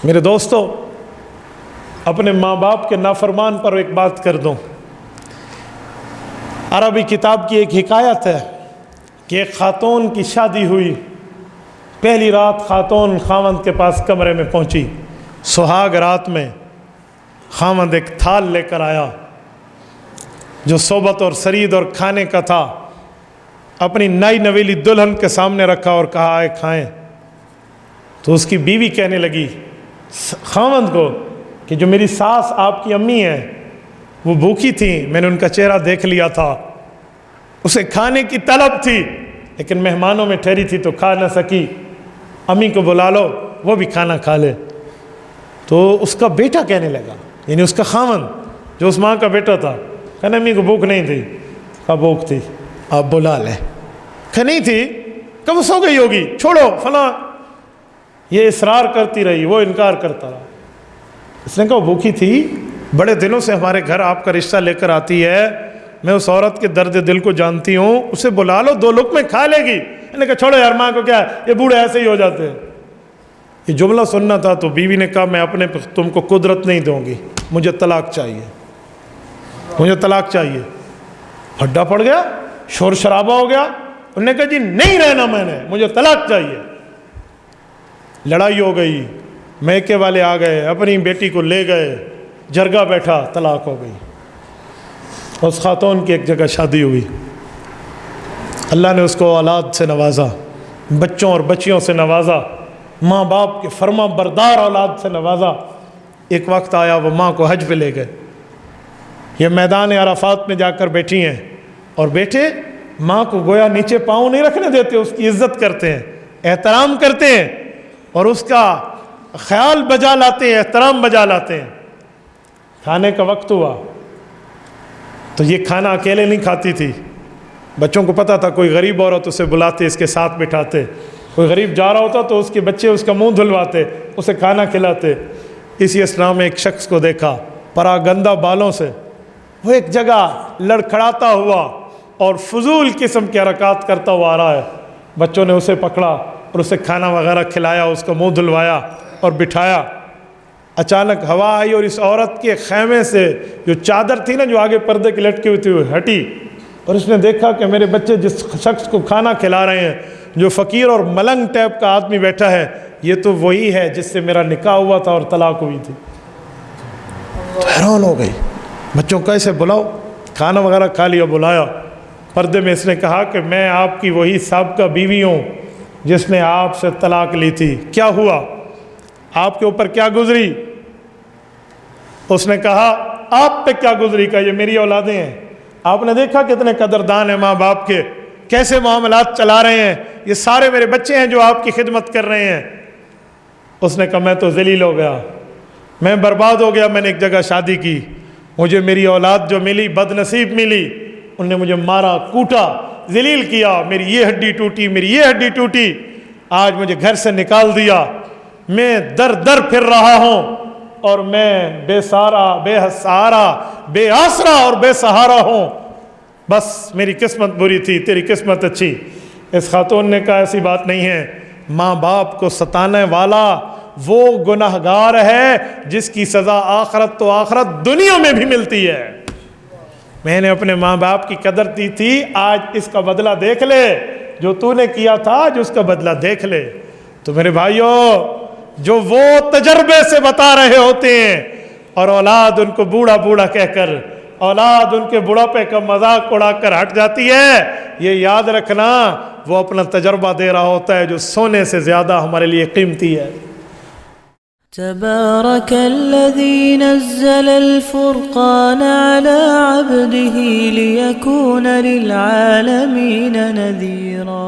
میرے دوستو، اپنے ماں باپ کے نافرمان پر ایک بات کر دوں۔ عربی کتاب کی ایک حکایت ہے کہ ایک خاتون کی شادی ہوئی، پہلی رات خاتون خاوند کے پاس کمرے میں پہنچی، سہاگ رات میں خاوند ایک تھال لے کر آیا جو صحبت اور سرید اور کھانے کا تھا، اپنی نئی نویلی دلہن کے سامنے رکھا اور کہا آئے کھائیں۔ تو اس کی بیوی کہنے لگی خاوند کو کہ جو میری ساس آپ کی امی ہیں وہ بھوکی تھیں، میں نے ان کا چہرہ دیکھ لیا تھا، اسے کھانے کی طلب تھی لیکن مہمانوں میں ٹھہری تھی تو کھا نہ سکی، امی کو بلا لو وہ بھی کھانا کھا لے۔ تو اس کا بیٹا کہنے لگا، یعنی اس کا خاوند جو اس ماں کا بیٹا تھا، کہنا امی کو بھوک نہیں تھی، کہا بھوک تھی، آپ بلا لیں۔ کہ نہیں تھی، کب سو گئی ہوگی، چھوڑو فلاں۔ یہ اصرار کرتی رہی، وہ انکار کرتا رہا۔ اس نے کہا وہ بھوکی تھی، بڑے دنوں سے ہمارے گھر آپ کا رشتہ لے کر آتی ہے، میں اس عورت کے درد دل کو جانتی ہوں، اسے بلا لو 2 لقمے کھا لے گی۔ میں نے کہا چھوڑو یار، ماں کو کیا ہے، یہ بوڑھے ایسے ہی ہو جاتے ہیں۔ یہ جملہ سننا تھا تو بیوی نے کہا میں اپنے تم کو قدرت نہیں دوں گی، مجھے طلاق چاہیے، مجھے طلاق چاہیے۔ ہڈا پڑ گیا، شور شرابہ ہو گیا، انہوں نے کہا جی نہیں رہنا، میں نے مجھے طلاق چاہیے۔ لڑائی ہو گئی، میکے والے آ گئے، اپنی بیٹی کو لے گئے، جرگہ بیٹھا، طلاق ہو گئی۔ اس خاتون کی ایک جگہ شادی ہوئی، اللہ نے اس کو اولاد سے نوازا، بچوں اور بچیوں سے نوازا، ماں باپ کے فرما بردار اولاد سے نوازا۔ ایک وقت آیا وہ ماں کو حج پہ لے گئے، یہ میدان عرفات میں جا کر بیٹھی ہیں، اور بیٹے ماں کو گویا نیچے پاؤں نہیں رکھنے دیتے، اس کی عزت کرتے ہیں، احترام کرتے ہیں، اور اس کا خیال بجا لاتے ہیں، احترام بجا لاتے ہیں۔ کھانے کا وقت ہوا تو یہ کھانا اکیلے نہیں کھاتی تھی، بچوں کو پتہ تھا کوئی غریب عورت اسے بلاتے، اس کے ساتھ بٹھاتے، کوئی غریب جا رہا ہوتا تو اس کے بچے اس کا منہ دھلواتے، اسے کھانا کھلاتے۔ اسی اسلام میں ایک شخص کو دیکھا پراگندہ بالوں سے، وہ ایک جگہ لڑکھڑاتا ہوا اور فضول قسم کی حرکات کرتا ہوا آ رہا ہے۔ بچوں نے اسے پکڑا اور اسے کھانا وغیرہ کھلایا، اس کا منہ دھلوایا اور بٹھایا۔ اچانک ہوا آئی اور اس عورت کے خیمے سے جو چادر تھی نا، جو آگے پردے کی لٹکی ہوئی تھی، وہ ہٹی، اور اس نے دیکھا کہ میرے بچے جس شخص کو کھانا کھلا رہے ہیں، جو فقیر اور ملنگ ٹائپ کا آدمی بیٹھا ہے، یہ تو وہی ہے جس سے میرا نکاح ہوا تھا اور طلاق ہوئی تھی۔ تو حیران ہو گئی، بچوں کو کیسے بلاؤ، کھانا وغیرہ کھا لیا، بلایا، پردے میں اس نے کہا کہ میں آپ کی وہی سابقہ بیوی ہوں جس نے آپ سے طلاق لی تھی، کیا ہوا، آپ کے اوپر کیا گزری؟ اس نے کہا آپ پہ کیا گزری؟ کہ یہ میری اولادیں ہیں، آپ نے دیکھا کتنے قدردان ہیں ماں باپ کے، کیسے معاملات چلا رہے ہیں، یہ سارے میرے بچے ہیں جو آپ کی خدمت کر رہے ہیں۔ اس نے کہا میں تو ذلیل ہو گیا، میں برباد ہو گیا، میں نے ایک جگہ شادی کی، مجھے میری اولاد جو ملی بد نصیب ملی، انہوں نے مجھے مارا، کوٹا، ذلیل کیا، میری یہ ہڈی ٹوٹی، میری یہ ہڈی ٹوٹی، آج مجھے گھر سے نکال دیا، میں در در پھر رہا ہوں، اور میں بے سہارا، بے سہارا، بے آسرا اور بے سہارا ہوں، بس میری قسمت بری تھی، تیری قسمت اچھی۔ اس خاتون نے کہا ایسی بات نہیں ہے، ماں باپ کو ستانے والا وہ گناہگار ہے جس کی سزا آخرت تو آخرت دنیا میں بھی ملتی ہے۔ میں نے اپنے ماں باپ کی قدر دی تھی، آج اس کا بدلہ دیکھ لے، جو تو نے کیا تھا آج اس کا بدلہ دیکھ لے۔ تو میرے بھائیوں، جو وہ تجربے سے بتا رہے ہوتے ہیں اور اولاد ان کو بوڑھا بوڑھا کہہ کر، اولاد ان کے بڑھاپے کا مذاق اڑا کر ہٹ جاتی ہے، یہ یاد رکھنا وہ اپنا تجربہ دے رہا ہوتا ہے جو سونے سے زیادہ ہمارے لیے قیمتی ہے۔ تبارك الذي نزل الفرقان على عبده ليكون للعالمين نذيرا